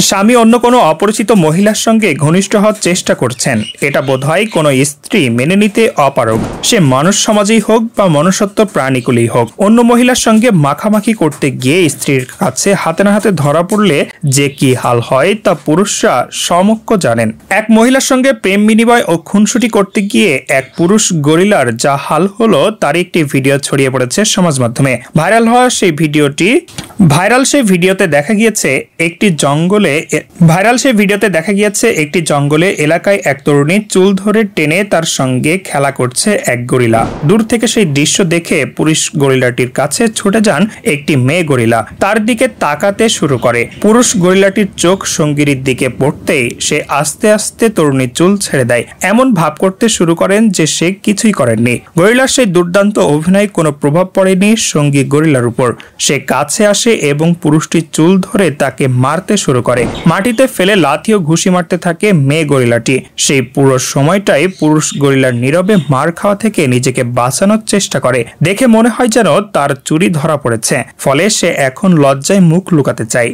স্বামী অন্য কোনো অপরিচিত মহিলার সঙ্গে ঘনিষ্ঠ হওয়ার চেষ্টা করছেন। এটা বোধহয় কোনো স্ত্রী মেনে নিতে অপারগ। সে মানুষ সমাজেই হোক বা মনুষ্যত্ব প্রাণীকুলেই হোক, অন্য মহিলার সঙ্গে মাখামাখি করতে গিয়ে স্ত্রীর কাছে হাতে না হাতে ধরা পড়লে যে কি হাল হয় তা পুরুষরা সমক্ষ জানেন। এক মহিলার সঙ্গে প্রেম বিনিময় ও খুনসুটি করতে গিয়ে এক পুরুষ গরিলার যা হাল হলো তার একটি ভিডিও ছড়িয়ে পড়েছে সমাজ মাধ্যমে। ভাইরাল সেই ভিডিওতে দেখা গিয়েছে একটি জঙ্গলে এলাকায় এক তরুণী চুল ধরে টেনে তার সঙ্গে খেলা করছে এক গরিলা। দূর থেকে সেই দৃশ্য দেখে পুরুষ গরিলাটির কাছে ছুটে যান একটি মেয়ে গরিলা। তার দিকে তাকাতে শুরু করে। পুরুষ গরিলাটির চোখ সঙ্গীর দিকে পড়তেই সে আস্তে আস্তে তরুণীর চুল ছেড়ে দেয়, এমন ভাব করতে শুরু করেন যে সে কিছুই করেননি। গরিলার সেই দুর্দান্ত অভিনয় কোনো প্রভাব পড়েনি সঙ্গী গরিলার উপর। সে কাছে আসে এবং পুরুষটির চুল ধরে তাকে মারতে শুরু করে। মাটিতে ফেলে লাথি ও ঘুষি মারতে থাকে মেয়ে গরিলাটি। সেই পুরো সময়টাই পুরুষ গরিলার নীরবে মার খাওয়া থেকে নিজেকে বাঁচানোর চেষ্টা করে। দেখে মনে হয় যেন তার চুরি ধরা পড়েছে, ফলে সে এখন লজ্জায় মুখ লুকাতে চায়।